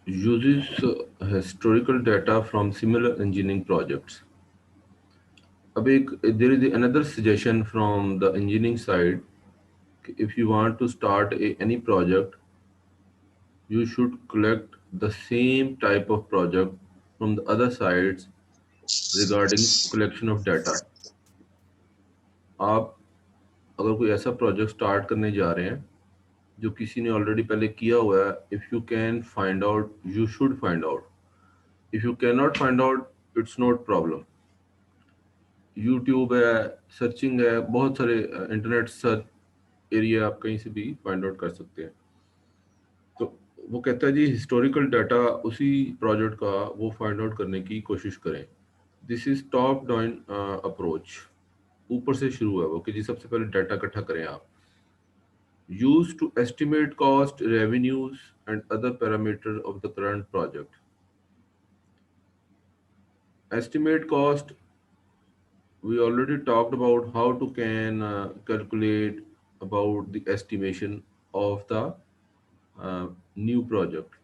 uses historical data from similar engineering projects. अब एक there is another suggestion from the engineering side. If you want to start any project, you should collect the same type of project from the other sides regarding collection of data. आप अगर कोई ऐसा project start करने जा रहे हैं जो किसी ने ऑलरेडी पहले किया हुआ है, if you can find out you should find out, if you can not find out it's not problem. YouTube है, सर्चिंग है, बहुत सारे इंटरनेट सर्च एरिया आप कहीं से भी फाइंड आउट कर सकते हैं। तो वो कहता है जी हिस्टोरिकल डाटा उसी प्रोजेक्ट का वो फाइंड आउट करने की कोशिश करें। This is top down approach, ऊपर से शुरू है वो कि जी सबसे पहले डाटा इकट्ठा करें आप। Use to estimate cost, revenues and other parameter of the current project. Estimate cost, we already talked about how to can calculate about the estimation of the new project.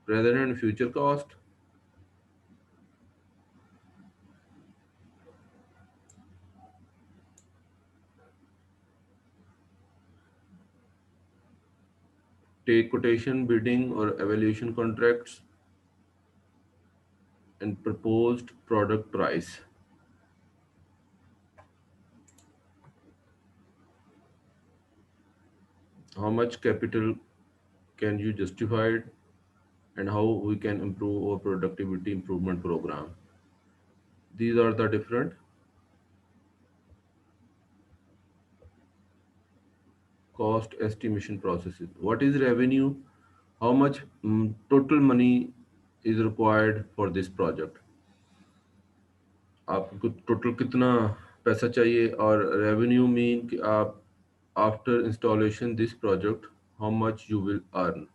Present and future cost, take quotation, bidding or evaluation contracts, and proposed product price. How much capital can you justify it, and how we can improve our productivity improvement program. These are the different cost estimation processes. What is revenue? How much total money is required for this project? आपको total कितना पैसा चाहिए? और revenue mean कि आप after installation this project how much you will earn,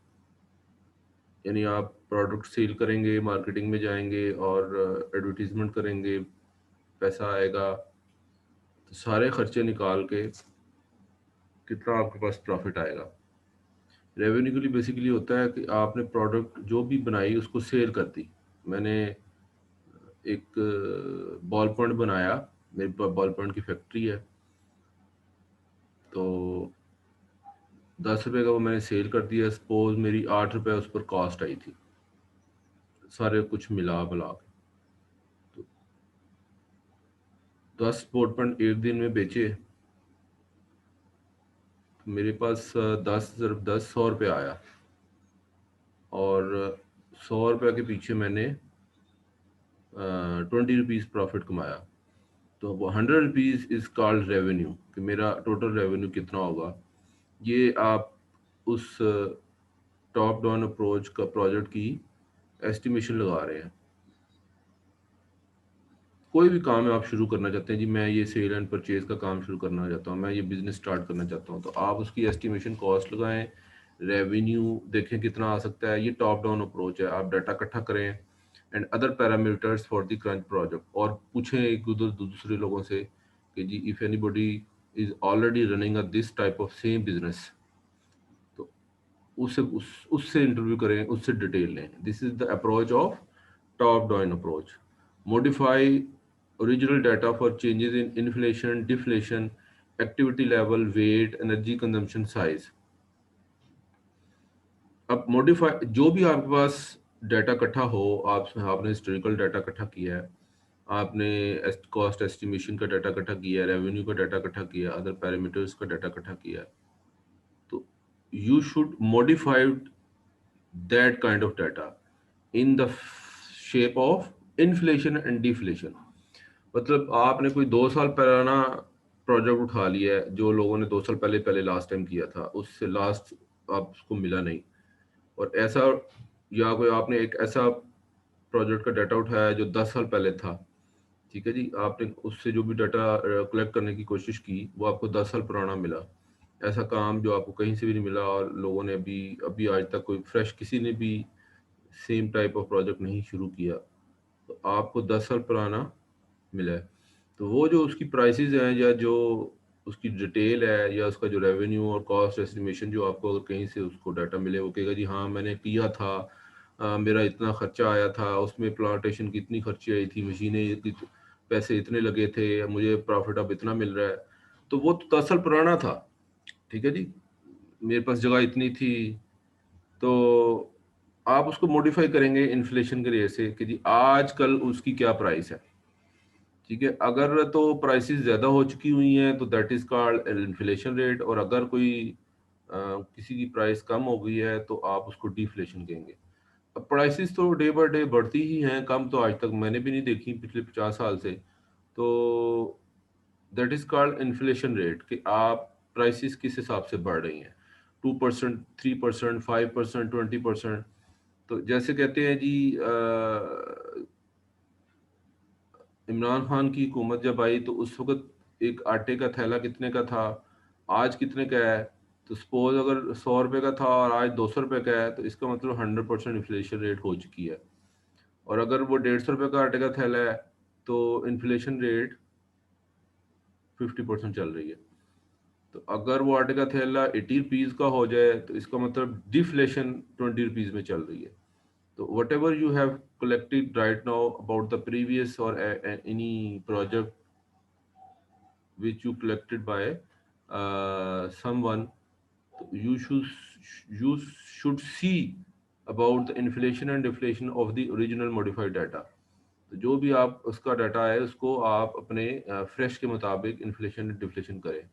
यानी आप product cell करेंगे, मार्केटिंग में जाएंगे और एडवर्टीजमेंट करेंगे, पैसा आएगा, तो सारे खर्चे निकाल के कितना आपके पास प्रॉफिट आएगा। रेवेन्यू के लिए बेसिकली होता है कि आपने प्रोडक्ट जो भी बनाई उसको सेल कर दी। मैंने एक बॉल पॉइंट बनाया, मेरे पास बॉल पॉइंट की फैक्ट्री है, तो 10 रुपये का वो मैंने सेल कर दिया। सपोज मेरी 8 रुपये उस पर कॉस्ट आई थी, सारे कुछ मिला बुला के, तो 10 बॉल पॉइंट एक दिन में बेचे, तो मेरे पास 100 रुपये आया, और 100 रुपये के पीछे मैंने 20 रुपीज़ प्रॉफिट कमाया। तो वो 100 रुपीज़ इज कॉल्ड रेवेन्यू, कि मेरा टोटल रेवेन्यू कितना होगा। ये आप उस टॉप डाउन अप्रोच का प्रोजेक्ट की एस्टिमेशन लगा रहे हैं। कोई भी काम है आप शुरू करना चाहते हैं, जी मैं ये सेल एंड परचेज का काम शुरू करना चाहता हूँ, मैं ये बिजनेस स्टार्ट करना चाहता हूँ, तो आप उसकी एस्टिमेशन कॉस्ट लगाएं, रेवेन्यू देखें कितना आ सकता है। ये टॉप डाउन अप्रोच है। आप डाटा इकट्ठा करें and other parameters for the current project, और पूछें एक दूसरे लोगों से कि जी if anybody is already running a this type of same business, तो उससे इंटरव्यू करें, उससे डिटेल लें। This is the approach of top down approach. Modify original data for changes in inflation, deflation, activity level, weight, energy consumption, size. अब modify जो भी आपके पास data इकट्ठा हो, आपने हिस्टोरिकल डाटा इकट्ठा किया है, आपने कॉस्ट एस्टिमेशन का डाटा इकट्ठा किया है, रेवेन्यू का डाटा इकट्ठा किया है, अदर पैरामीटर्स का डाटा इकट्ठा किया है, तो you should modify that kind of data in the shape of inflation and deflation. मतलब आपने कोई 2 साल पुराना प्रोजेक्ट उठा लिया है जो लोगों ने 2 साल पहले पहले लास्ट टाइम किया था, उससे लास्ट आपको मिला नहीं, और ऐसा, या कोई आपने एक ऐसा प्रोजेक्ट का डाटा उठाया जो 10 साल पहले था, ठीक है जी, आपने उससे जो भी डाटा कलेक्ट करने की कोशिश की वो आपको 10 साल पुराना मिला। ऐसा काम जो आपको कहीं से भी नहीं मिला, और लोगों ने अभी अभी आज तक कोई फ्रेश किसी ने भी सेम टाइप ऑफ प्रोजेक्ट नहीं शुरू किया, तो आपको 10 साल पुराना मिला है। तो वो जो उसकी प्राइसेस हैं या जो उसकी डिटेल है या उसका जो रेवेन्यू और कॉस्ट एस्टिमेशन जो आपको अगर कहीं से उसको डाटा मिले, वो कहेगा जी हाँ मैंने किया था, मेरा इतना खर्चा आया था, उसमें प्लांटेशन की इतनी खर्ची आई थी, मशीनें पैसे इतने लगे थे, मुझे प्रॉफिट अब इतना मिल रहा है। तो वो तो 10 साल पुराना था, ठीक है जी, मेरे पास जगह इतनी थी। तो आप उसको मॉडिफाई करेंगे इन्फ्लेशन के रेट से कि जी आजकल उसकी क्या प्राइस है, ठीक है। अगर तो प्राइसेस ज़्यादा हो चुकी हुई हैं तो that is called inflation rate, और अगर कोई किसी की प्राइस कम हो गई है तो आप उसको डिफ्लेशन कहेंगे। अब प्राइसेस तो डे बाय डे बढ़ती ही हैं, कम तो आज तक मैंने भी नहीं देखी पिछले 50 साल से। तो that is called inflation rate कि आप प्राइसेस किस हिसाब से बढ़ रही हैं, 2%, 3%, 5%, 20%। तो जैसे कहते हैं जी इमरान खान की हुकूमत जब आई तो उस वक्त एक आटे का थैला कितने का था, आज कितने का है। तो सपोज अगर 100 रुपये का था और आज 200 रुपये का है, तो इसका मतलब 100% इन्फ्लेशन रेट हो चुकी है। और अगर वो 150 रुपये का आटे का थैला है तो इन्फ्लेशन रेट 50% चल रही है। तो अगर वो आटे का थैला 80 रुपीज़ का हो जाए तो इसका मतलब डिफ्लेशन 20 रुपीज़ में चल रही है। So whatever you have collected right now about the previous or any project which you collected by someone, you should see about the inflation and deflation of the original modified data. तो जो भी आप उसका data है उसको आप अपने fresh के मुताबिक इन्फ्लेशन एंड डिफ्लेशन करें।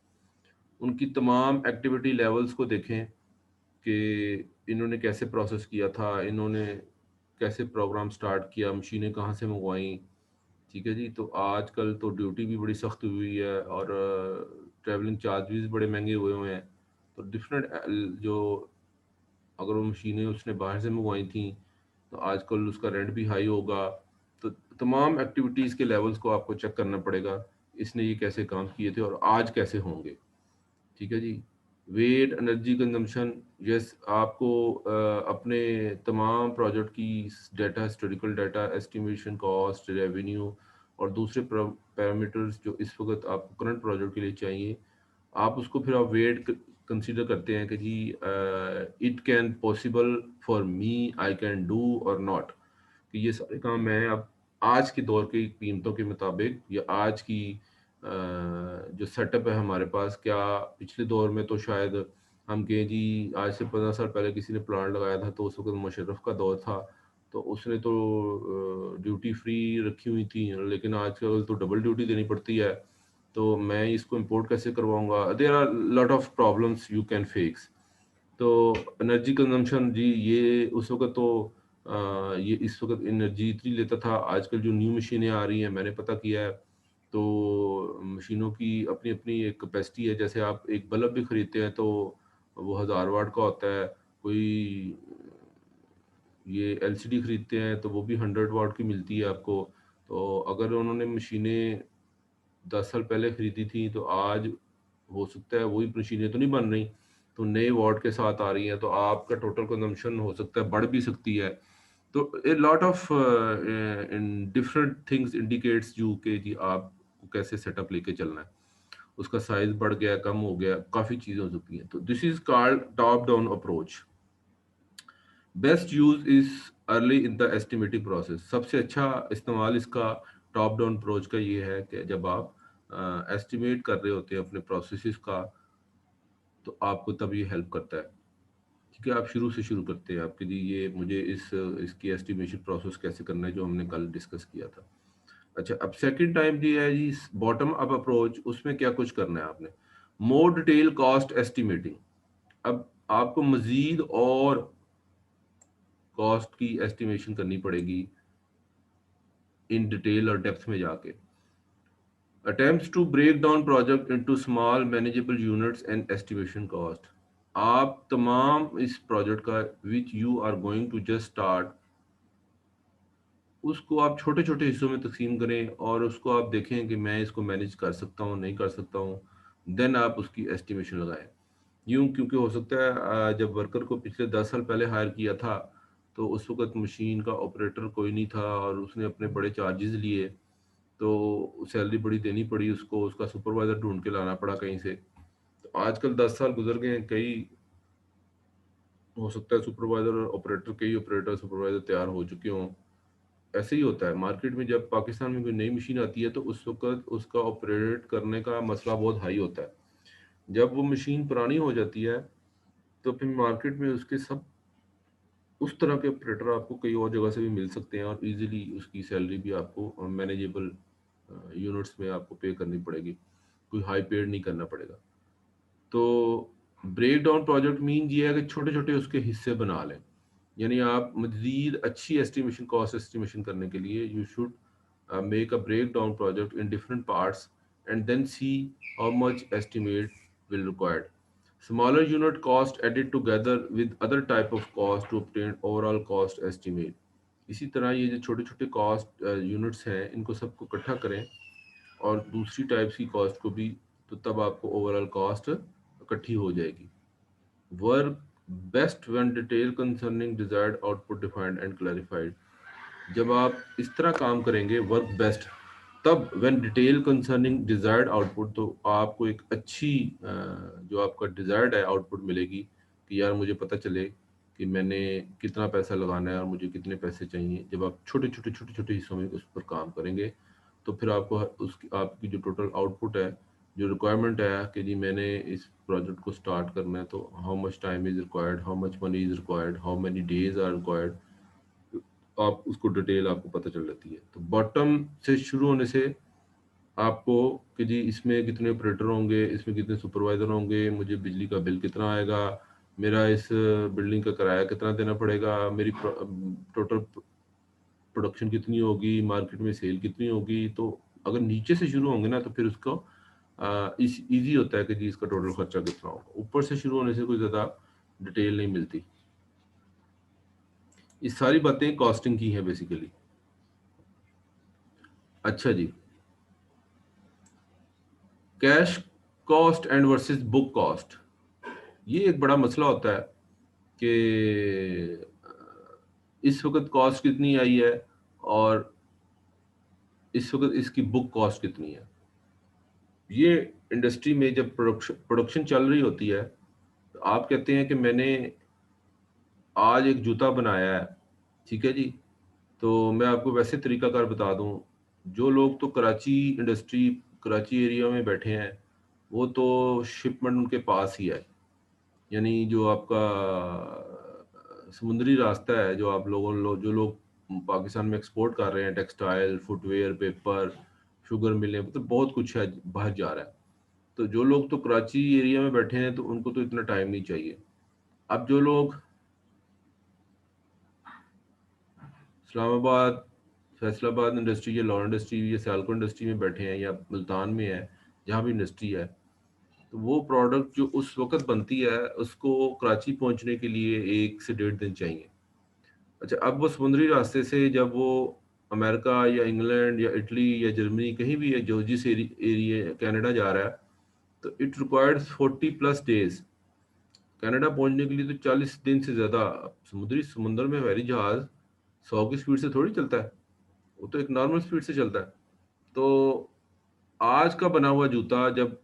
उनकी तमाम एक्टिविटी लेवल्स को देखें कि इन्होंने कैसे प्रोसेस किया था, इन्होंने कैसे प्रोग्राम स्टार्ट किया, मशीनें कहाँ से मंगवाई, ठीक है जी। तो आजकल तो ड्यूटी भी बड़ी सख्त हुई है और ट्रैवलिंग चार्जेस बड़े महंगे हुए हुए हैं। तो डिफरेंट जो अगर वो मशीनें उसने बाहर से मंगवाई थी तो आजकल उसका रेंट भी हाई होगा। तो तमाम एक्टिविटीज़ के लेवल्स को आपको चेक करना पड़ेगा, इसने ये कैसे काम किए थे और आज कैसे होंगे, ठीक है जी। वेट एनर्जी कंजम्पशन, यस आपको अपने तमाम प्रोजेक्ट की data, historical data, estimation, cost, revenue और दूसरे पैरामीटर्स जो इस वक्त आपको करंट प्रोजेक्ट के लिए चाहिए, आप उसको फिर आप वेट कंसीडर करते हैं कि जी it can possible for me, I can do और नॉट, कि ये सारे काम मैं अब आज के दौर की कीमतों के मुताबिक या आज की जो सेटअप है हमारे पास, क्या पिछले दौर में तो शायद हम कहें जी आज से 15 साल पहले किसी ने प्लांट लगाया था तो उस वक्त मुशर्रफ का दौर था, तो उसने तो ड्यूटी फ्री रखी हुई थी, लेकिन आजकल तो डबल ड्यूटी देनी पड़ती है। तो मैं इसको इंपोर्ट कैसे करवाऊंगा, there are lot of problems you can face. तो एनर्जी कंजम्पशन जी, ये उस वक्त तो ये इस वक्त एनर्जी इतनी लेता था, आजकल जो न्यू मशीनें आ रही हैं मैंने पता किया है, तो मशीनों की अपनी अपनी एक कैपेसिटी है। जैसे आप एक बल्ब भी खरीदते हैं तो वो 1000 वाट का होता है, कोई ये एलसीडी खरीदते हैं तो वो भी 100 वाट की मिलती है आपको। तो अगर उन्होंने मशीनें 10 साल पहले खरीदी थी तो आज हो सकता है वही मशीनें तो नहीं बन रही, तो नए वाट के साथ आ रही हैं, तो आपका टोटल कंजम्पशन हो सकता है बढ़ भी सकती है। तो a lot of in different things indicates you के जी आपको कैसे सेटअप लेके चलना है, उसका साइज बढ़ गया, कम हो गया, काफ़ी चीज़ें हो सकती हैं। तो this is called top down approach. Best use is early in the estimating process. सबसे अच्छा इस्तेमाल इसका टॉप डाउन अप्रोच का ये है कि जब आप एस्टिमेट कर रहे होते हैं अपने प्रोसेसेस का, तो आपको तब ये हेल्प करता है, ठीक है। आप शुरू से शुरू करते हैं आपके लिए ये मुझे इसकी एस्टिमेशन प्रोसेस कैसे करना है जो हमने कल डिस्कस किया था। अच्छा, अब सेकंड टाइम जी है जी बॉटम अप अप्रोच, उसमें क्या कुछ करना है आपने, मोर डिटेल कॉस्ट एस्टिमेटिंग। अब आपको मजीद और कॉस्ट की एस्टिमेशन करनी पड़ेगी इन डिटेल और डेप्थ में जाके। attempts to break down project into small manageable units and estimation cost। आप तमाम इस प्रोजेक्ट का which you are going to just start, उसको आप छोटे छोटे हिस्सों में तकसीम करें और उसको आप देखें कि मैं इसको मैनेज कर सकता हूँ नहीं कर सकता हूँ, देन आप उसकी एस्टिमेशन लगाएं। यूं क्योंकि हो सकता है जब वर्कर को पिछले 10 साल पहले हायर किया था तो उस वक़्त मशीन का ऑपरेटर कोई नहीं था और उसने अपने बड़े चार्जेज़ लिए, तो सैलरी बड़ी देनी पड़ी उसको, उसका सुपरवाइज़र ढूँढ के लाना पड़ा कहीं से। तो आजकल 10 साल गुज़र गए हैं, कई हो सकता है सुपरवाइज़र और ऑपरेटर, कई ऑपरेटर सुपरवाइज़र तैयार हो चुके हों। ऐसे ही होता है मार्केट में, जब पाकिस्तान में कोई नई मशीन आती है तो उस वक़्त उसका ऑपरेट करने का मसला बहुत हाई होता है। जब वो मशीन पुरानी हो जाती है, तो फिर मार्केट में उसके सब उस तरह के ऑपरेटर आपको कई और जगह से भी मिल सकते हैं और ईज़िली उसकी सैलरी भी आपको मैनेजेबल यूनिट्स में आपको पे करनी पड़ेगी। कोई हाई पेड नहीं करना पड़ेगा। तो ब्रेक डाउन प्रोजेक्ट मीन ये है कि छोटे-छोटे उसके हिस्से बना लें। यानी आप मज़ीद अच्छी एस्टिमेशन, कॉस्ट एस्टिमेशन करने के लिए you should make a break down project in different parts and then see how much estimate will required. Smaller unit cost added together with other type of cost to obtain overall cost estimate. इसी तरह ये जो छोटे छोटे cost units हैं इनको सबको इकट्ठा करें और दूसरी टाइप्स की कॉस्ट को भी, तो तब आपको ओवरऑल कॉस्ट इकट्ठी हो जाएगी। Work best when detail concerning desired output defined and clarified. जब आप इस तरह काम करेंगे वर्क बेस्ट, तब when detail concerning desired output, तो आपको एक अच्छी जो आपका डिजायर्ड है आउटपुट मिलेगी कि यार मुझे पता चले कि मैंने कितना पैसा लगाना है और मुझे कितने पैसे चाहिए। जब आप छोटे छोटे हिस्सों में उस पर काम करेंगे तो फिर आपको उसकी आपकी जो टोटल आउटपुट है, जो रिक्वायरमेंट है कि जी मैंने इस प्रोजेक्ट को स्टार्ट करना है, तो how much time is required, how much money is required, how many days are required, आप उसको डिटेल आपको पता चल जाती है। तो बॉटम से शुरू होने से आपको कि जी इसमें कितने ऑपरेटर होंगे, इसमें कितने सुपरवाइजर होंगे, मुझे बिजली का बिल कितना आएगा, मेरा इस बिल्डिंग का किराया कितना देना पड़ेगा, मेरी टोटल प्रोडक्शन कितनी होगी, मार्केट में सेल कितनी होगी। तो अगर नीचे से शुरू होंगे ना तो फिर उसको इस ईजी होता है कि जी इसका टोटल खर्चा कितना होगा। ऊपर से शुरू होने से कोई ज़्यादा डिटेल नहीं मिलती। ये सारी बातें कॉस्टिंग की हैं बेसिकली। अच्छा जी, cash cost and versus book cost, ये एक बड़ा मसला होता है कि इस वक्त कॉस्ट कितनी आई है और इस वक्त इसकी बुक कॉस्ट कितनी है। ये इंडस्ट्री में जब प्रोडक्शन प्रोडक्शन चल रही होती है, तो आप कहते हैं कि मैंने आज एक जूता बनाया है, ठीक है जी। तो मैं आपको वैसे तरीकाकार बता दूं, जो लोग तो कराची इंडस्ट्री, कराची एरिया में बैठे हैं, वो तो शिपमेंट उनके पास ही है। यानी जो आपका समुद्री रास्ता है, जो आप जो लोग पाकिस्तान में एक्सपोर्ट कर रहे हैं, टेक्सटाइल, फुटवेयर, पेपर, शुगर मिलें, मतलब बहुत कुछ है बाहर जा रहा है। तो जो लोग तो कराची एरिया में बैठे हैं तो उनको तो इतना टाइम नहीं चाहिए। अब जो लोग इस्लामाबाद, फैसलाबाद इंडस्ट्री या लाहौर इंडस्ट्री या सियालकोट इंडस्ट्री में बैठे हैं या मुल्तान में है, जहाँ भी इंडस्ट्री है, तो वो प्रोडक्ट जो उस वक्त बनती है उसको कराची पहुंचने के लिए 1 से 1.5 दिन चाहिए। अच्छा, अब वो समुद्री रास्ते से जब वो अमेरिका या इंग्लैंड या इटली या जर्मनी कहीं भी है, जो जिस एरिया कनाडा जा रहा है, तो इट रिक्वायर्स 40+ डेज। कनाडा पहुंचने के लिए तो 40 दिन से ज़्यादा। समुद्र में हवाई जहाज 100 की स्पीड से थोड़ी चलता है, वो तो एक नॉर्मल स्पीड से चलता है। तो आज का बना हुआ जूता जब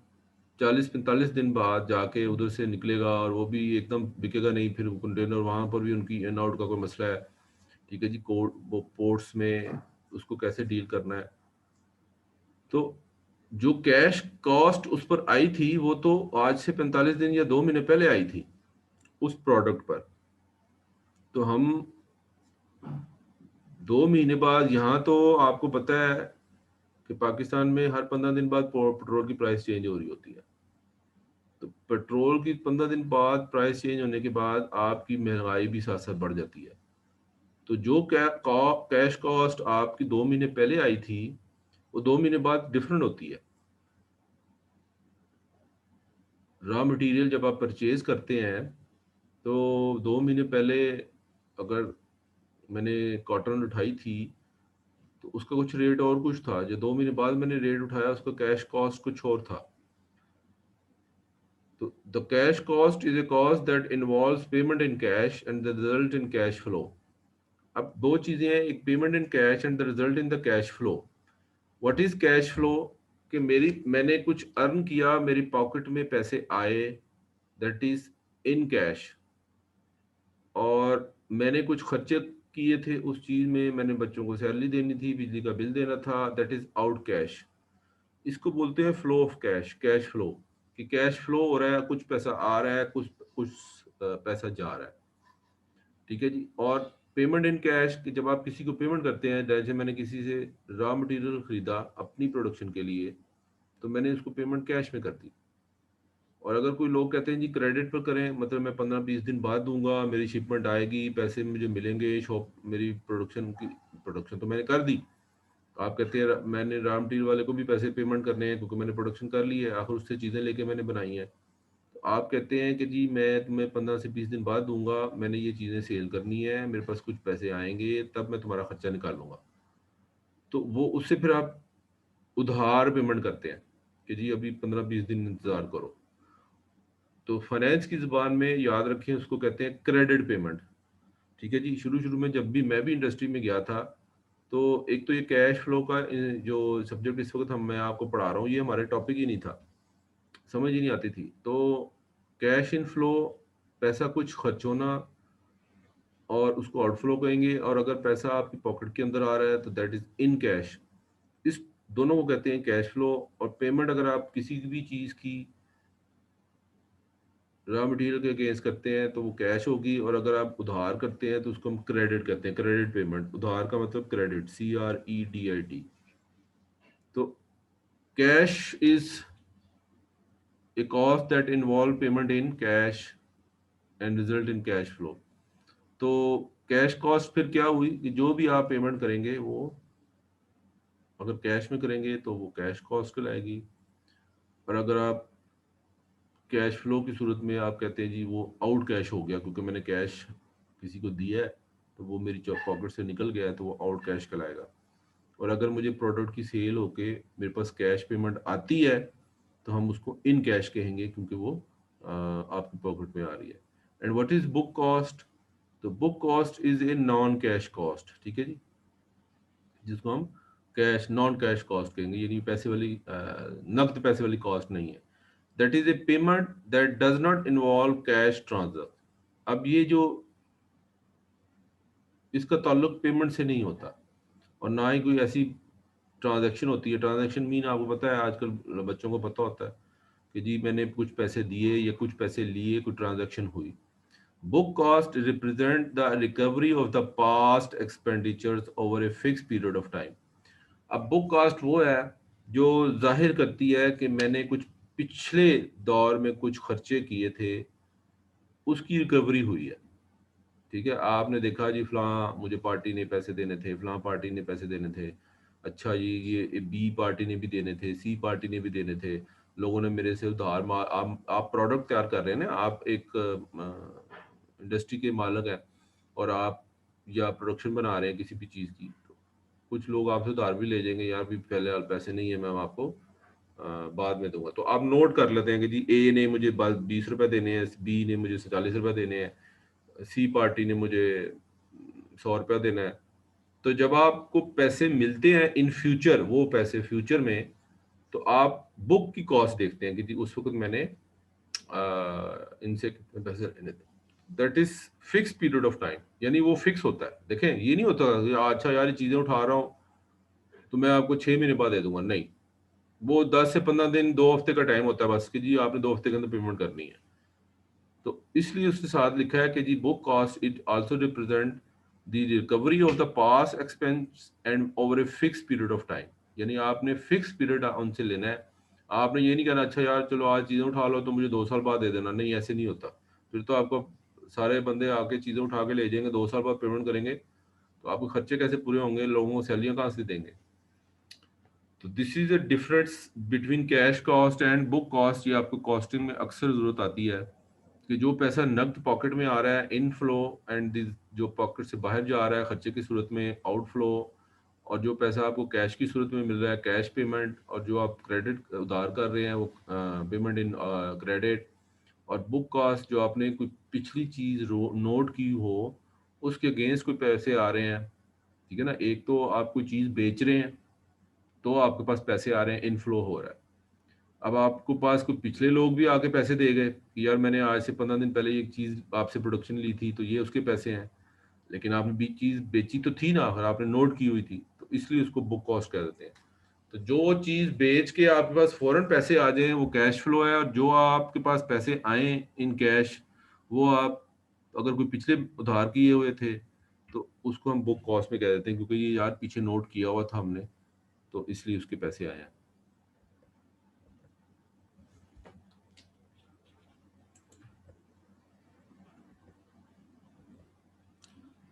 40-45 दिन बाद जाके उधर से निकलेगा और वो भी एकदम बिकेगा नहीं, फिर कंटेनर वहां पर भी उनकी इन आउट का कोई मसला है, ठीक है जी, कोर्ट वो पोर्ट्स में उसको कैसे डील करना है। तो जो कैश कॉस्ट उस पर आई थी वो तो आज से 45 दिन या 2 महीने पहले आई थी उस प्रोडक्ट पर। तो हम 2 महीने बाद, यहाँ तो आपको पता है कि पाकिस्तान में हर 15 दिन बाद पेट्रोल की प्राइस चेंज हो रही होती है। तो पेट्रोल की 15 दिन बाद प्राइस चेंज होने के बाद आपकी महंगाई भी साथ साथ बढ़ जाती है। तो जो कैश कॉस्ट आपकी 2 महीने पहले आई थी, वो 2 महीने बाद डिफरेंट होती है। रॉ मटेरियल जब आप परचेज करते हैं, तो 2 महीने पहले अगर मैंने कॉटन उठाई थी तो उसका कुछ रेट और कुछ था, जो 2 महीने बाद मैंने रेट उठाया उसका कैश कॉस्ट कुछ और था। तो the cash cost is A cost that involves payment in cash and the result in cash flow. अब दो चीजें हैं, एक payment in cash and the result in the cash flow. What is cash flow? कि मैंने कुछ earn किया, मेरी पॉकेट में पैसे आए, दैट इज इन कैश। और मैंने कुछ खर्चे किए थे उस चीज में, मैंने बच्चों को सैलरी देनी थी, बिजली का बिल देना था, दैट इज आउट कैश। इसको बोलते हैं flow of cash, cash flow. कि कैश फ्लो हो रहा है, कुछ पैसा आ रहा है, कुछ कुछ पैसा जा रहा है। ठीक है जी। और पेमेंट इन कैश कि जब आप किसी को पेमेंट करते हैं, जैसे मैंने किसी से रॉ मटेरियल खरीदा अपनी प्रोडक्शन के लिए, तो मैंने उसको पेमेंट कैश में कर दी। और अगर कोई लोग कहते हैं जी क्रेडिट पर करें, मतलब मैं 15-20 दिन बाद दूंगा, मेरी शिपमेंट आएगी, पैसे मुझे मिलेंगे, शॉप मेरी प्रोडक्शन तो मैंने कर दी। आप कहते हैं मैंने रॉ मटेरियल वाले को भी पैसे पेमेंट करने हैं क्योंकि मैंने प्रोडक्शन कर ली है, आखिर उससे चीज़ें लेके मैंने बनाई हैं। तो आप कहते हैं कि जी मैं तुम्हें 15 से 20 दिन बाद दूंगा, मैंने ये चीज़ें सेल करनी है, मेरे पास कुछ पैसे आएंगे, तब मैं तुम्हारा खर्चा निकालूंगा। तो वो उससे फिर आप उधार पेमेंट करते हैं कि जी अभी 15-20 दिन इंतजार करो। तो फाइनेंस की जुबान में याद रखें, उसको कहते हैं क्रेडिट पेमेंट। ठीक है जी। शुरू शुरू में जब भी मैं भी इंडस्ट्री में गया था, तो एक तो ये कैश फ्लो का जो सब्जेक्ट इस वक्त हम मैं आपको पढ़ा रहा हूँ, ये हमारे टॉपिक ही नहीं था, समझ ही नहीं आती थी। तो कैश इन फ्लो, पैसा कुछ खर्च होना, और उसको आउटफ्लो कहेंगे। और अगर पैसा आपकी पॉकेट के अंदर आ रहा है तो दैट इज इन कैश। इस दोनों को कहते हैं कैश फ्लो। और पेमेंट अगर आप किसी भी चीज की रॉ मटेरियल के अगेंस्ट करते हैं तो वो कैश होगी, और अगर आप उधार करते हैं तो उसको हम क्रेडिट कहते हैं, क्रेडिट पेमेंट। उधार का मतलब क्रेडिट, CREDIT। तो cash is a cost that involve payment in cash and result in cash flow. तो कैश कॉस्ट फिर क्या हुई कि जो भी आप पेमेंट करेंगे वो अगर कैश में करेंगे तो वो कैश कॉस्ट कहलाएगी। और अगर आप कैश फ्लो की सूरत में आप कहते हैं जी वो आउट कैश हो गया क्योंकि मैंने कैश किसी को दिया है, तो वो मेरी पॉकेट से निकल गया है, तो वो आउट कैश कहलाएगा। और अगर मुझे प्रोडक्ट की सेल होके मेरे पास कैश पेमेंट आती है, तो हम उसको इन कैश कहेंगे क्योंकि वो आपकी पॉकेट में आ रही है। And what is book cost? तो book cost is a non cash cost. ठीक है जी। जिसको हम कैश नॉन कैश कॉस्ट कहेंगे, यानी पैसे वाली नकद पैसे वाली कॉस्ट नहीं है। That is a payment that does not involve cash transfer. अब ये जो इसका ताल्लुक पेमेंट से नहीं होता, और ना ही कोई ऐसी ट्रांजैक्शन होती है। ट्रांजैक्शन मीन आपको पता है, आजकल बच्चों को पता होता है कि जी मैंने कुछ पैसे दिए या कुछ पैसे लिए, कुछ ट्रांजैक्शन हुई। Book cost represent the recovery of the past expenditures over a fix period of time. अब बुक कास्ट वो है जो जाहिर करती है कि मैंने कुछ पिछले दौर में कुछ खर्चे किए थे, उसकी रिकवरी हुई है। ठीक है। आपने देखा जी फलां मुझे पार्टी ने पैसे देने थे, फलां पार्टी ने पैसे देने थे, अच्छा जी ये बी पार्टी ने भी देने थे, सी पार्टी ने भी देने थे, लोगों ने मेरे से उधार मार। आप प्रोडक्ट तैयार कर रहे हैं ना, आप एक इंडस्ट्री के मालिक हैं, और आप या प्रोडक्शन बना रहे हैं किसी भी चीज़ की, तो कुछ लोग आपसे उधार भी ले जाएंगे, यार भी पहले हाल पैसे नहीं है, मैं आपको बाद में दूंगा। तो आप नोट कर लेते हैं कि जी ए ने मुझे 20 रुपए देने हैं, बी ने मुझे 40 रुपए देने हैं, सी पार्टी ने मुझे 100 रुपया देना है। तो जब आपको पैसे मिलते हैं इन फ्यूचर, वो पैसे फ्यूचर में, तो आप बुक की कॉस्ट देखते हैं कि जी उस वक्त मैंने इनसे कितने पैसे लेने थे। That is fix period of time, यानी वो फिक्स होता है। देखें ये नहीं होता कि अच्छा यार ये चीजें उठा रहा हूँ तो मैं आपको 6 महीने बाद दे दूंगा, नहीं। वो 10 से 15 दिन, 2 हफ्ते का टाइम होता है बस कि जी आपने 2 हफ्ते के अंदर पेमेंट करनी है। तो इसलिए उसके साथ लिखा है कि जी book cost it also represent the recovery of the past expense and over a fix period of time. यानी आपने फिक्स पीरियड उनसे लेना है। आपने ये नहीं कहना अच्छा यार चलो आज चीज़ें उठा लो तो मुझे 2 साल बाद दे देना, नहीं ऐसे नहीं होता। फिर तो आपको सारे बंदे आके चीज़ें उठा के ले जाएंगे, 2 साल बाद पेमेंट करेंगे, तो आपके खर्चे कैसे पूरे होंगे, लोगों को सैलरियाँ कहाँ से देंगे। तो this is a difference between cash cost and book cost. ये आपको कॉस्टिंग में अक्सर जरूरत आती है कि जो पैसा नकद पॉकेट में आ रहा है इनफ्लो, एंड जो पॉकेट से बाहर जा रहा है खर्चे की सूरत में आउटफ्लो, और जो पैसा आपको कैश की सूरत में मिल रहा है कैश पेमेंट, और जो आप क्रेडिट उधार कर रहे हैं वो पेमेंट इन क्रेडिट। और बुक कॉस्ट जो आपने कोई पिछली चीज नोट की हो उसके अगेंस्ट कोई पैसे आ रहे हैं, ठीक है ना। एक तो आप कोई चीज़ बेच रहे हैं तो आपके पास पैसे आ रहे हैं, इनफ्लो हो रहा है। अब आपको पास कोई पिछले लोग भी आके पैसे दे गए कि यार मैंने आज से 15 दिन पहले ये चीज़ आपसे प्रोडक्शन ली थी तो ये उसके पैसे हैं, लेकिन आपने चीज़ बेची तो थी ना, और आपने नोट की हुई थी, तो इसलिए उसको बुक कॉस्ट कह देते हैं। तो जो चीज़ बेच के आपके पास फौरन पैसे आ जाएं वो कैश फ्लो है, और जो आपके पास पैसे आए इन कैश, वो आप अगर कोई पिछले उधार किए हुए थे तो उसको हम बुक कॉस्ट में कह देते हैं, क्योंकि ये यार पीछे नोट किया हुआ था हमने, तो इसलिए उसके पैसे आए हैं।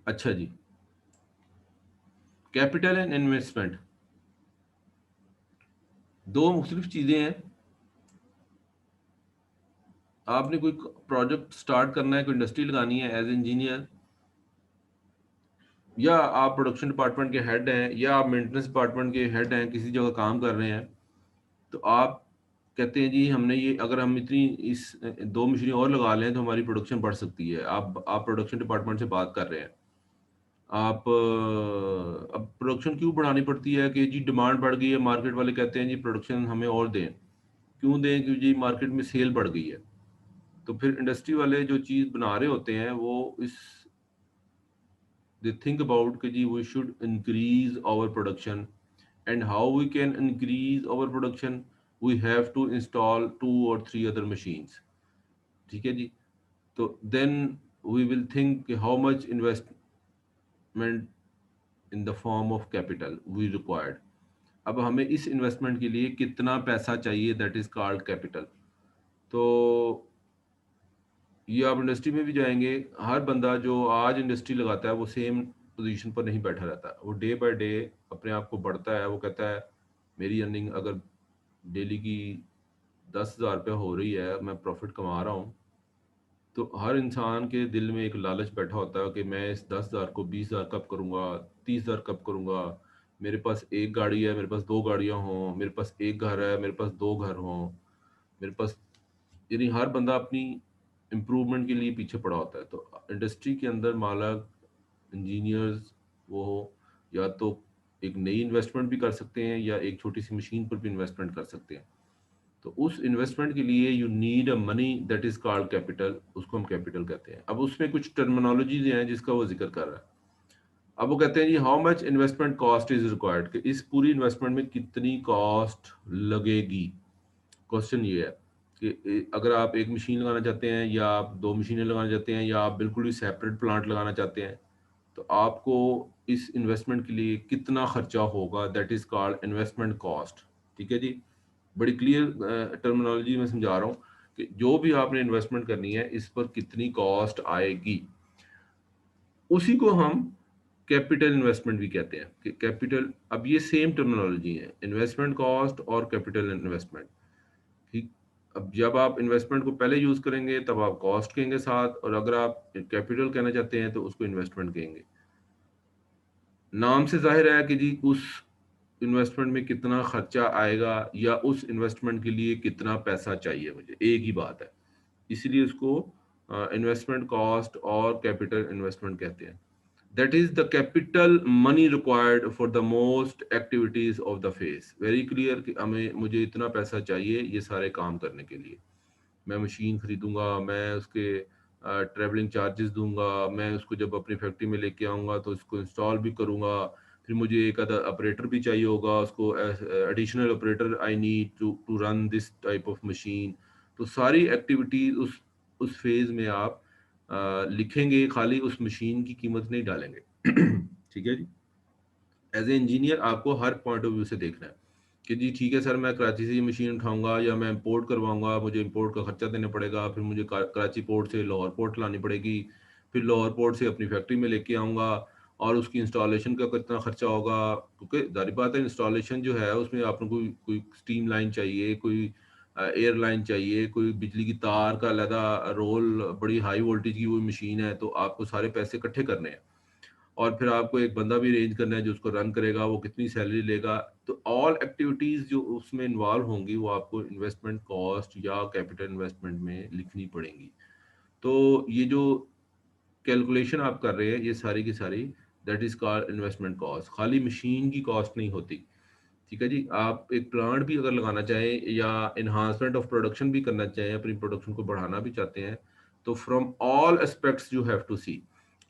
अच्छा जी, कैपिटल एंड इन्वेस्टमेंट दो मुख्तलिफ चीज़ें हैं। आपने कोई प्रोजेक्ट स्टार्ट करना है, कोई इंडस्ट्री लगानी है एज इंजीनियर, या आप प्रोडक्शन डिपार्टमेंट के हेड हैं, या आप मेंटेनेंस डिपार्टमेंट के हेड हैं, किसी जगह काम कर रहे हैं, तो आप कहते हैं जी हमने ये, अगर हम इतनी इस दो मशीनें और लगा लें तो हमारी प्रोडक्शन बढ़ सकती है। आप प्रोडक्शन डिपार्टमेंट से बात कर रहे हैं। आप अब प्रोडक्शन क्यों बढ़ानी पड़ती है कि जी डिमांड बढ़ गई है, मार्केट वाले कहते हैं जी प्रोडक्शन हमें और दें। क्यों दें? क्योंकि जी मार्केट में सेल बढ़ गई है। तो फिर इंडस्ट्री वाले जो चीज़ बना रहे होते हैं वो इस they think about कि जी we should increase our production, and how we can increase our production, we have to install 2 or 3 other machines, ठीक है जी। तो then we will think कि how much investment in the form of capital we required। अब हमें इस investment के लिए कितना पैसा चाहिए, दैट इज कॉल्ड कैपिटल। तो ये आप इंडस्ट्री में भी जाएंगे, हर बंदा जो आज इंडस्ट्री लगाता है वो सेम पोजीशन पर नहीं बैठा रहता, वो डे बाय डे अपने आप को बढ़ता है। वो कहता है मेरी अर्निंग अगर डेली की 10,000 रुपये हो रही है, मैं प्रॉफिट कमा रहा हूँ, तो हर इंसान के दिल में एक लालच बैठा होता है कि मैं इस 10,000 को 20,000 कब करूँगा, 30,000 कब करूँगा। मेरे पास एक गाड़ी है, मेरे पास दो गाड़ियाँ हों, मेरे पास एक घर है, मेरे पास दो घर हों, मेरे पास, यानी हर बंदा अपनी इम्प्रूवमेंट के लिए पीछे पड़ा होता है। तो इंडस्ट्री के अंदर मालक, इंजीनियर्स, वो या तो एक नई इन्वेस्टमेंट भी कर सकते हैं या एक छोटी सी मशीन पर भी इन्वेस्टमेंट कर सकते हैं। तो उस इन्वेस्टमेंट के लिए you need a money that is called capital, उसको हम कैपिटल कहते हैं। अब उसमें कुछ टर्मिनोलॉजीज हैं जिसका वो जिक्र कर रहा है। अब वो कहते हैं जी how much investment cost is required, कि इस पूरी इन्वेस्टमेंट में कितनी कॉस्ट लगेगी। क्वेश्चन ये है कि अगर आप एक मशीन लगाना चाहते हैं, या आप दो मशीनें लगाना चाहते हैं, या आप बिल्कुल ही सेपरेट प्लांट लगाना चाहते हैं, तो आपको इस इन्वेस्टमेंट के लिए कितना खर्चा होगा, that is called investment cost. ठीक है जी, बड़ी क्लियर टर्मिनोलॉजी में समझा रहा हूँ कि जो भी आपने इन्वेस्टमेंट करनी है इस पर कितनी कॉस्ट आएगी, उसी को हम कैपिटल इन्वेस्टमेंट भी कहते हैं कि कैपिटल। अब ये सेम टर्मिनोलॉजी है, इन्वेस्टमेंट कॉस्ट और कैपिटल इन्वेस्टमेंट। ठीक। अब जब आप इन्वेस्टमेंट को पहले यूज करेंगे तब आप कॉस्ट कहेंगे साथ, और अगर आप कैपिटल कहना चाहते हैं तो उसको इन्वेस्टमेंट कहेंगे। नाम से जाहिर है कि जी उस इन्वेस्टमेंट में कितना खर्चा आएगा, या उस इन्वेस्टमेंट के लिए कितना पैसा चाहिए मुझे, एक ही बात है। इसीलिए उसको इन्वेस्टमेंट कॉस्ट और कैपिटल इन्वेस्टमेंट कहते हैं। That is the capital money required for the most activities of the face. Very clear कि हमें, मुझे इतना पैसा चाहिए ये सारे काम करने के लिए। मैं मशीन खरीदूंगा, मैं उसके ट्रैवलिंग चार्जेस दूंगा, मैं उसको जब अपनी फैक्ट्री में लेके आऊंगा तो उसको इंस्टॉल भी करूंगा, फिर मुझे एक आधा ऑपरेटर भी चाहिए होगा, उसको additional operator I need to run this type of machine. तो सारी एक्टिविटीज उस फेज में आप लिखेंगे, खाली उस मशीन की कीमत नहीं डालेंगे। ठीक है जी। एज ए इंजीनियर आपको हर पॉइंट ऑफ व्यू से देखना है कि जी ठीक है सर, मैं कराची से ये मशीन उठाऊंगा या मैं इंपोर्ट करवाऊंगा, मुझे इंपोर्ट का खर्चा देना पड़ेगा, फिर मुझे कराची पोर्ट से लाहौर पोर्ट लानी पड़ेगी, फिर लाहौर पोर्ट से अपनी फैक्ट्री में लेके आऊंगा, और उसकी इंस्टॉलेशन का कितना खर्चा होगा, क्योंकि जारी बात है इंस्टॉलेशन जो है उसमें आपको कोई कोई स्टीम लाइन चाहिए, कोई एयर लाइन चाहिए, कोई बिजली की तार का अलहदा रोल, बड़ी हाई वोल्टेज की वो मशीन है, तो आपको सारे पैसे इकट्ठे करने हैं, और फिर आपको एक बंदा भी अरेंज करना है जो उसको रन करेगा, वो कितनी सैलरी लेगा। तो ऑल एक्टिविटीज जो उसमें इन्वॉल्व होंगी वो आपको इन्वेस्टमेंट कॉस्ट या कैपिटल इन्वेस्टमेंट में लिखनी पड़ेंगी। तो ये जो कैलकुलेशन आप कर रहे हैं ये सारी की सारी, that is called investment cost. खाली मशीन की कॉस्ट नहीं होती, ठीक है जी। आप एक प्लांट भी अगर लगाना चाहें या इन्हांसमेंट ऑफ प्रोडक्शन भी करना चाहें, अपनी प्रोडक्शन को बढ़ाना भी चाहते हैं, तो from all aspects you have to see,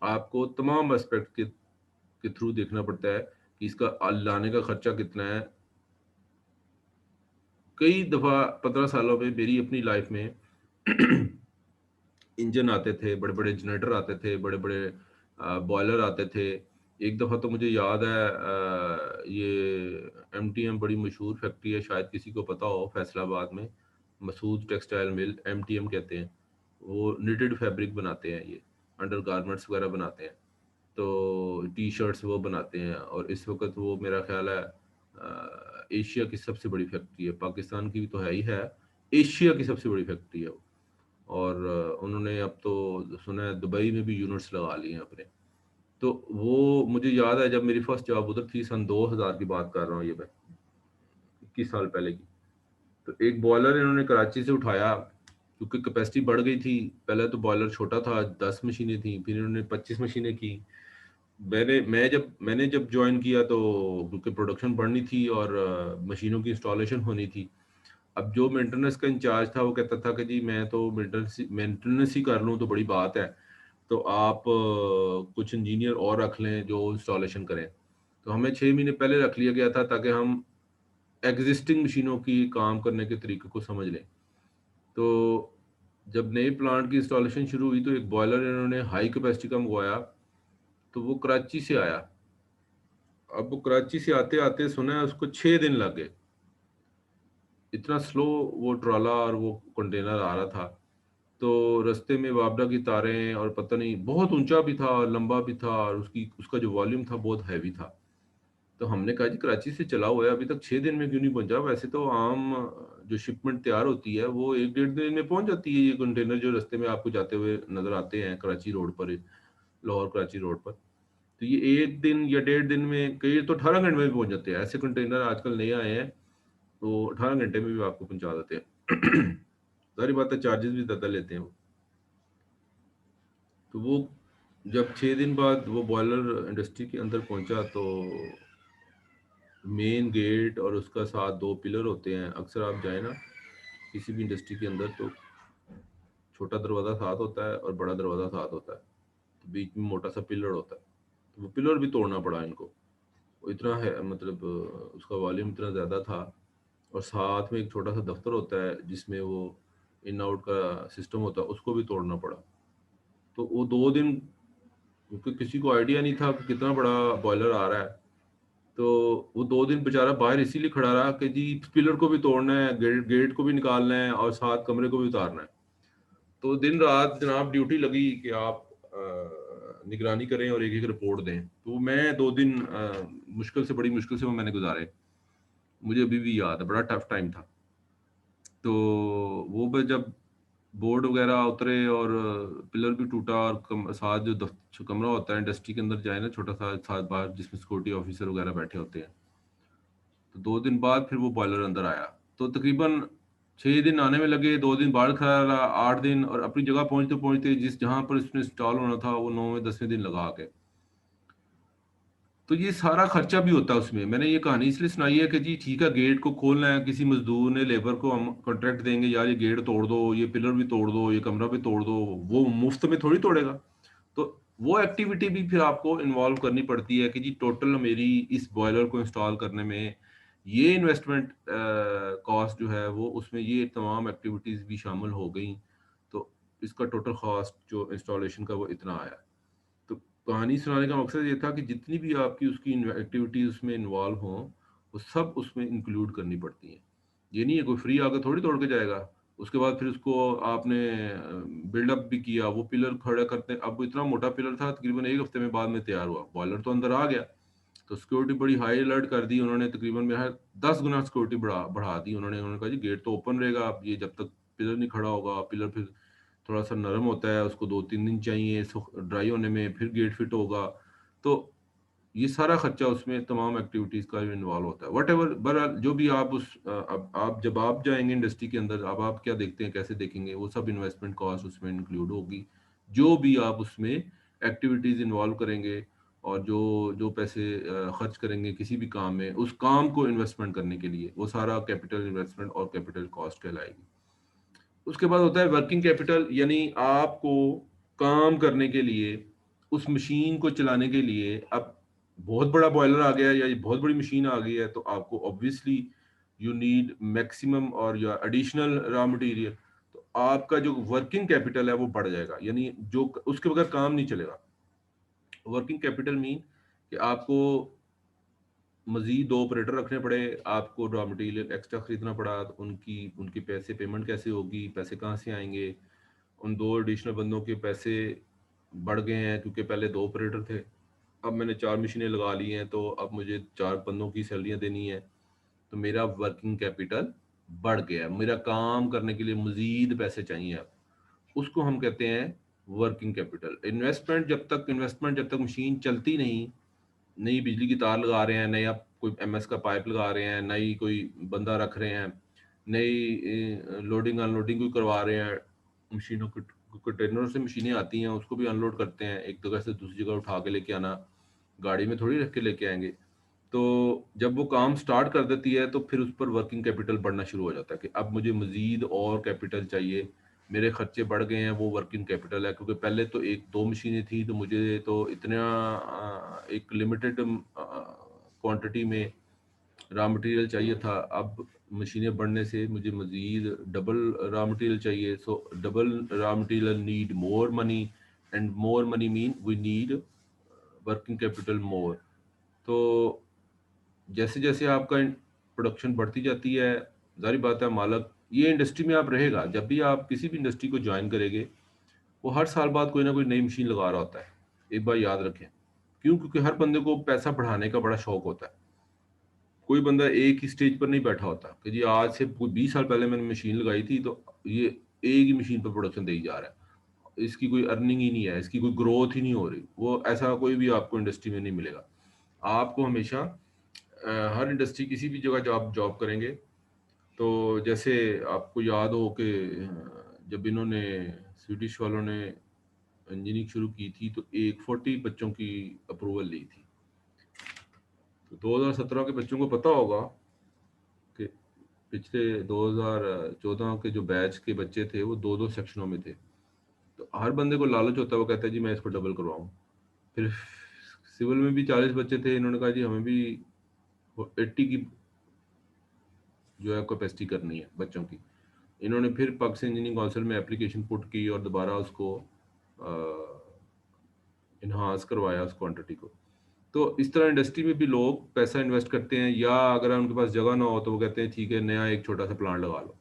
आपको तमाम एस्पेक्ट के थ्रू देखना पड़ता है कि इसका लाने का खर्चा कितना है। कई दफ़ा 15 सालों में मेरी अपनी लाइफ में इंजन आते थे, बड़े बड़े जनरेटर आते थे, बड़े बड़े बॉयलर आते थे। एक दफ़ा तो मुझे याद है, ये एमटीएम बड़ी मशहूर फैक्ट्री है, शायद किसी को पता हो, फैसलाबाद में मसूद टेक्सटाइल मिल, एमटीएम कहते हैं। वो निटेड फैब्रिक बनाते हैं, ये अंडर गारमेंट्स वगैरह बनाते हैं, तो टी शर्ट्स वो बनाते हैं। और इस वक्त वो मेरा ख्याल है एशिया की सबसे बड़ी फैक्ट्री है, पाकिस्तान की भी तो है ही है, एशिया की सबसे बड़ी फैक्ट्री है वो। और उन्होंने अब तो सुना है दुबई में भी यूनिट्स लगा लिए हैं अपने। तो वो मुझे याद है, जब मेरी फर्स्ट जॉब उधर थी, सन 2000 की बात कर रहा हूँ ये मैं, 21 साल पहले की। तो एक बॉयलर इन्होंने कराची से उठाया, क्योंकि कैपेसिटी बढ़ गई थी। पहले तो बॉयलर छोटा था, 10 मशीनें थी, फिर इन्होंने 25 मशीनें की। मैंने जब ज्वाइन किया, तो क्योंकि प्रोडक्शन बढ़नी थी और मशीनों की इंस्टॉलेशन होनी थी। अब जो मेंटेनेंस का इंचार्ज था वो कहता था कि जी मैं तो मेंटेनेंस ही कर लूँ तो बड़ी बात है, तो आप कुछ इंजीनियर और रख लें जो इंस्टॉलेशन करें। तो हमें 6 महीने पहले रख लिया गया था, ताकि हम एग्जिस्टिंग मशीनों की काम करने के तरीके को समझ लें। तो जब नए प्लांट की इंस्टॉलेशन शुरू हुई, तो एक बॉयलर इन्होंने हाई कैपेसिटी का मंगवाया, तो वो कराची से आया। अब वो कराची से आते आते सुना है उसको 6 दिन लग गए, इतना स्लो वो ट्रॉला और वो कंटेनर आ रहा था। तो रास्ते में वापडा की तारें, और पता नहीं, बहुत ऊंचा भी था, लंबा भी था, और उसका जो वॉल्यूम था बहुत हैवी था। तो हमने कहा जी कराची से चला हुआ है, अभी तक 6 दिन में क्यों नहीं पहुंचा? वैसे तो आम जो शिपमेंट तैयार होती है वो 1 डेढ़ दिन में पहुंच जाती है। ये कंटेनर जो रास्ते में आपको जाते हुए नजर आते हैं कराची रोड पर, लाहौर कराची रोड पर, तो ये 1 दिन या डेढ़ दिन में, कई तो 18 घंटे में भी पहुंच जाते हैं। ऐसे कंटेनर आजकल नए आए हैं, तो 18 घंटे में भी आपको पहुंचा देते हैं। सारी बात है, चार्जेस भी ज़्यादा लेते हैं वो। तो वो जब 6 दिन बाद वो बॉयलर इंडस्ट्री के अंदर पहुंचा, तो मेन गेट और उसका साथ 2 पिलर होते हैं। अक्सर आप जाए ना किसी भी इंडस्ट्री के अंदर, तो छोटा दरवाज़ा साथ होता है और बड़ा दरवाज़ा साथ होता है, तो बीच में मोटा सा पिलर होता है। तो वो पिलर भी तोड़ना पड़ा इनको, वो इतना है, मतलब उसका वॉल्यूम इतना ज़्यादा था। और साथ में एक छोटा सा दफ्तर होता है जिसमें वो इन आउट का सिस्टम होता है, उसको भी तोड़ना पड़ा। तो वो 2 दिन, क्योंकि किसी को आइडिया नहीं था कि कितना बड़ा बॉयलर आ रहा है, तो वो 2 दिन बेचारा बाहर इसीलिए खड़ा रहा कि जी पिलर को भी तोड़ना है, गेट गेट को भी निकालना है, और साथ कमरे को भी उतारना है। तो दिन रात जनाब ड्यूटी लगी कि आप निगरानी करें और एक एक रिपोर्ट दें। तो मैं 2 दिन मुश्किल से, बड़ी मुश्किल से वो मैंने गुजारे। मुझे अभी भी याद है, बड़ा टफ टाइम था। तो वो जब बोर्ड वगैरह उतरे और पिलर भी टूटा, और साथ जो कमरा होता है इंडस्ट्री के अंदर जाए ना, छोटा सा साथ बाहर, जिसमें सिक्योरिटी ऑफिसर वगैरह बैठे होते हैं, तो 2 दिन बाद फिर वो बॉयलर अंदर आया। तो तकरीबन 6 दिन आने में लगे, 2 दिन बाहर खड़ा रहा, 8 दिन, और अपनी जगह पहुंचते पहुंचते जिस जहां पर इसमें इंस्टॉल होना था वो 9वें 10वें दिन लगा के। तो ये सारा खर्चा भी होता है उसमें। मैंने ये कहानी इसलिए सुनाई है कि जी ठीक है, गेट को खोलना है, किसी मजदूर ने, लेबर को हम कॉन्ट्रैक्ट देंगे, यार ये गेट तोड़ दो, ये पिलर भी तोड़ दो, ये कमरा भी तोड़ दो, वो मुफ्त में थोड़ी तोड़ेगा। तो वो एक्टिविटी भी फिर आपको इन्वॉल्व करनी पड़ती है कि जी टोटल मेरी इस बॉयलर को इंस्टॉल करने में ये इन्वेस्टमेंट कॉस्ट जो है वो, उसमें ये तमाम एक्टिविटीज भी शामिल हो गई। तो इसका टोटल कॉस्ट जो इंस्टॉलेशन का वो इतना आया। तो कहानी सुनाने का मकसद ये था कि जितनी भी आपकी उसकी एक्टिविटीज उसमें इन्वॉल्व हों, वो सब उसमें इंक्लूड करनी पड़ती हैं। ये नहीं है कोई फ्री आकर थोड़ी तोड़ के जाएगा। उसके बाद फिर उसको आपने बिल्डअप भी किया, वो पिलर खड़ा करते, अब वो इतना मोटा पिलर था, तकरीबन एक हफ्ते में बाद में तैयार हुआ, बॉयलर तो अंदर आ गया। तो सिक्योरिटी बड़ी हाई अलर्ट कर दी उन्होंने, तकरीबन मेरा 10 गुना सिक्योरिटी बढ़ा बढ़ा दी उन्होंने कहा जी गेट तो ओपन रहेगा, अब ये जब तक पिलर नहीं खड़ा होगा, पिलर फिर थोड़ा सा नरम होता है, उसको 2-3 दिन चाहिए ड्राई होने में, फिर गेट फिट होगा। तो ये सारा खर्चा उसमें तमाम एक्टिविटीज का इन्वॉल्व होता है। वट एवर, बहरहाल जो भी आप अब आप जब आप जाएंगे इंडस्ट्री के अंदर, अब आप क्या देखते हैं, कैसे देखेंगे, वो सब इन्वेस्टमेंट कॉस्ट उसमें इंक्लूड होगी, जो भी आप उसमें एक्टिविटीज़ इन्वॉल्व करेंगे और जो जो पैसे खर्च करेंगे किसी भी काम में, उस काम को इन्वेस्टमेंट करने के लिए, वो सारा कैपिटल इन्वेस्टमेंट और कैपिटल कॉस्ट कहलाएगी। उसके बाद होता है वर्किंग कैपिटल, यानी आपको काम करने के लिए, उस मशीन को चलाने के लिए, अब बहुत बड़ा बॉयलर आ गया है या ये बहुत बड़ी मशीन आ गई है, तो आपको ऑब्वियसली यू नीड मैक्सिमम और या एडिशनल रॉ मटेरियल। तो आपका जो वर्किंग कैपिटल है वो बढ़ जाएगा, यानी जो उसके बगैर काम नहीं चलेगा। वर्किंग कैपिटल मीन कि आपको मजीद 2 ऑपरेटर रखने पड़े, आपको रॉ मटेरियल एक्स्ट्रा खरीदना पड़ा, तो उनकी उनकी पैसे पेमेंट कैसे होगी, पैसे कहाँ से आएंगे? उन 2 एडिशनल बंदों के पैसे बढ़ गए हैं क्योंकि पहले 2 ऑपरेटर थे, अब मैंने 4 मशीनें लगा ली हैं, तो अब मुझे 4 बंदों की सैलरियाँ देनी है, तो मेरा वर्किंग कैपिटल बढ़ गया है, मेरा काम करने के लिए मजीद पैसे चाहिए अब, उसको हम कहते हैं वर्किंग कैपिटल। इन्वेस्टमेंट जब तक मशीन चलती नहीं, नई बिजली की तार लगा रहे हैं, नया कोई एमएस का पाइप लगा रहे हैं, नई कोई बंदा रख रहे हैं, नई लोडिंग अनलोडिंग भी करवा रहे हैं, मशीनों को कंटेनर से मशीनें आती हैं उसको भी अनलोड करते हैं, एक जगह से दूसरी जगह उठा के लेके आना, गाड़ी में थोड़ी रख के लेके आएंगे। तो जब वो काम स्टार्ट कर देती है तो फिर उस पर वर्किंग कैपिटल बढ़ना शुरू हो जाता है कि अब मुझे मजीद और कैपिटल चाहिए, मेरे खर्चे बढ़ गए हैं, वो वर्किंग कैपिटल है, क्योंकि पहले तो एक दो मशीनें थी तो मुझे तो इतना एक लिमिटेड क्वांटिटी में रॉ मटेरियल चाहिए था, अब मशीनें बढ़ने से मुझे मजीद डबल रॉ मटेरियल चाहिए, so double raw material need more money, and more money mean we need working capital more. तो जैसे जैसे आपका प्रोडक्शन बढ़ती जाती है, जाहिर बात है मालक ये इंडस्ट्री में आप रहेगा, जब भी आप किसी भी इंडस्ट्री को ज्वाइन करेंगे, वो हर साल बाद कोई ना कोई नई मशीन लगा रहा होता है, एक बार याद रखें। क्यों? क्योंकि हर बंदे को पैसा बढ़ाने का बड़ा शौक होता है, कोई बंदा एक ही स्टेज पर नहीं बैठा होता कि जी आज से 20 साल पहले मैंने मशीन लगाई थी तो ये एक ही मशीन पर प्रोडक्शन दे ही जा रहा है, इसकी कोई अर्निंग ही नहीं है, इसकी कोई ग्रोथ ही नहीं हो रही, वो ऐसा कोई भी आपको इंडस्ट्री में नहीं मिलेगा। आपको हमेशा हर इंडस्ट्री किसी भी जगह जॉब जॉब करेंगे, तो जैसे आपको याद हो कि जब इन्होंने स्वीडिश वालों ने इंजीनियरिंग शुरू की थी तो एक 40 बच्चों की अप्रूवल ली थी, तो 2017 के बच्चों को पता होगा कि पिछले 2014 के जो बैच के बच्चे थे वो दो दो सेक्शनों में थे, तो हर बंदे को लालच होता है, वो कहता है जी मैं इसको डबल करवाऊँ। फिर सिविल में भी 40 बच्चे थे, इन्होंने कहा जी हमें भी 80 की जो है कैपेसिटी करनी है बच्चों की। इन्होंने फिर पाकिस्तान इंजीनियरिंग काउंसिल में एप्लीकेशन पुट की और दोबारा उसको इन्हांस करवाया उस क्वांटिटी को। तो इस तरह इंडस्ट्री में भी लोग पैसा इन्वेस्ट करते हैं, या अगर उनके पास जगह ना हो तो वो कहते हैं ठीक है नया एक छोटा सा प्लांट लगा लो।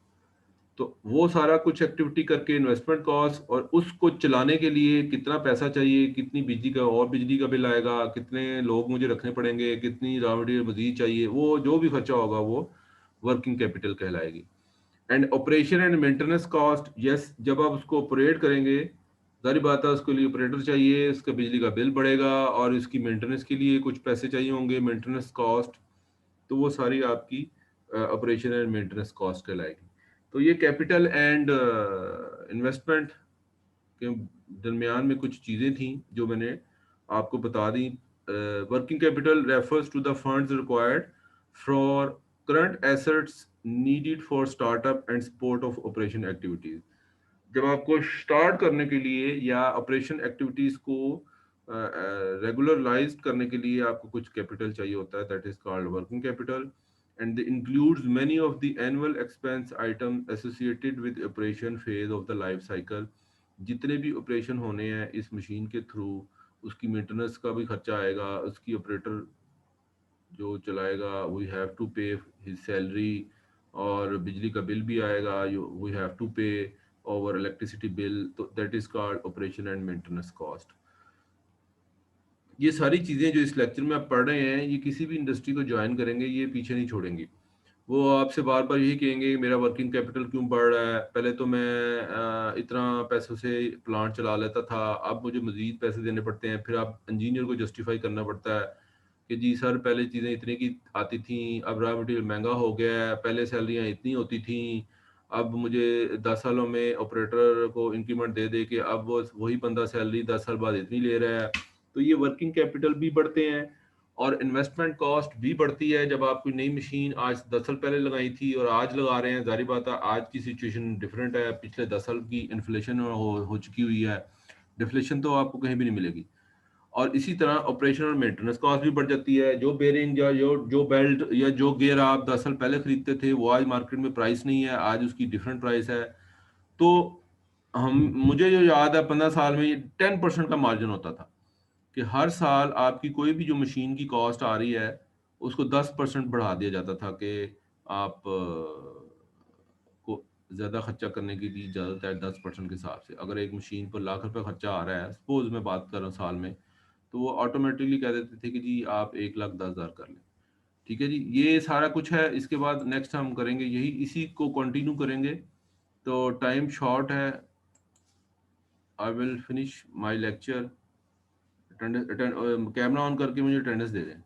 तो वो सारा कुछ एक्टिविटी करके इन्वेस्टमेंट कॉस्ट और उसको चलाने के लिए कितना पैसा चाहिए, कितनी बिजली का और बिजली का बिल आएगा, कितने लोग मुझे रखने पड़ेंगे, कितनी रॉ मटेरियल मजीद चाहिए, वो जो भी खर्चा होगा वो वर्किंग कैपिटल कहलाएगी। And operation and maintenance cost, yes, जब आप उसको ऑपरेट करेंगे, जाहिर बात है उसके लिए ऑपरेटर चाहिए, उसका बिजली का बिल बढ़ेगा और इसकी मेंटेनेंस के लिए कुछ पैसे चाहिए होंगे, मेंटेनेंस कॉस्ट, तो वो सारी आपकी ऑपरेशन एंड मेंटेनेंस कॉस्ट कहलाएगी। तो ये कैपिटल एंड इन्वेस्टमेंट के दरमियान में कुछ चीज़ें थी जो मैंने आपको बता दी। Working capital refers to the funds required for current assets needed for startup and support of operation activities. जब आपको स्टार्ट करने के लिए या ऑपरेशन एक्टिविटीज को रेगुलराइज करने के लिए आपको कुछ कैपिटल चाहिए होता है, that is called working capital, and includes many of the annual expense items associated with operation phase of the life cycle। जितने भी ऑपरेशन होने हैं इस मशीन के थ्रू, उसकी मेंटेनेंस का भी खर्चा आएगा, उसकी ऑपरेटर जो चलाएगा वी हैव टू पे हिज सैलरी, और बिजली का बिल भी आएगा, वी हैव टू पे ओवर इलेक्ट्रिसिटी बिल, तो that is called operation and maintenance cost. ये सारी चीज़ें जो इस लेक्चर में आप पढ़ रहे हैं, ये किसी भी इंडस्ट्री को ज्वाइन करेंगे ये पीछे नहीं छोड़ेंगी। वो आपसे बार बार यही कहेंगे कि मेरा वर्किंग कैपिटल क्यों बढ़ रहा है, पहले तो मैं इतना पैसों से प्लांट चला लेता था, अब मुझे मजीद पैसे देने पड़ते हैं, फिर आप इंजीनियर को जस्टिफाई करना पड़ता है कि जी सर पहले चीज़ें इतने की आती थी, अब रॉ मटेरियल महंगा हो गया है, पहले सैलरियाँ इतनी होती थी, अब मुझे 10 सालों में ऑपरेटर को इंक्रीमेंट दे दे कि अब वो वही बंदा सैलरी 10 साल बाद इतनी ले रहा है, तो ये वर्किंग कैपिटल भी बढ़ते हैं और इन्वेस्टमेंट कॉस्ट भी बढ़ती है। जब आप कोई नई मशीन आज 10 साल पहले लगाई थी और आज लगा रहे हैं, जारी बात है आज की सिचुएशन डिफरेंट है। पिछले 10 साल की इन्फ्लेशन हो चुकी हुई है, डिफ्लेशन तो आपको कहीं भी नहीं मिलेगी। और इसी तरह ऑपरेशन और मेंटेनेंस कॉस्ट भी बढ़ जाती है। जो बेरिंग या जो बेल्ट या जो गियर आप 10 साल पहले खरीदते थे वो आज मार्केट में प्राइस नहीं है, आज उसकी डिफरेंट प्राइस है। तो हम मुझे जो याद है 15 साल में 10% का मार्जिन होता था कि हर साल आपकी कोई भी जो मशीन की कॉस्ट आ रही है उसको 10% बढ़ा दिया जाता था कि आप को ज़्यादा खर्चा करने की भी इजाज़त है 10% के हिसाब से। अगर एक मशीन पर लाख रुपए खर्चा आ रहा है, सपोज मैं बात कर रहा हूँ साल में, तो वो ऑटोमेटिकली कह देते थे कि जी आप 1,10,000 कर लें। ठीक है जी, ये सारा कुछ है। इसके बाद नेक्स्ट हम करेंगे यही, इसी को कंटिन्यू करेंगे। तो टाइम शॉर्ट है, I will finish my lecture. Camera on करके मुझे अटेंडेंस दे दें।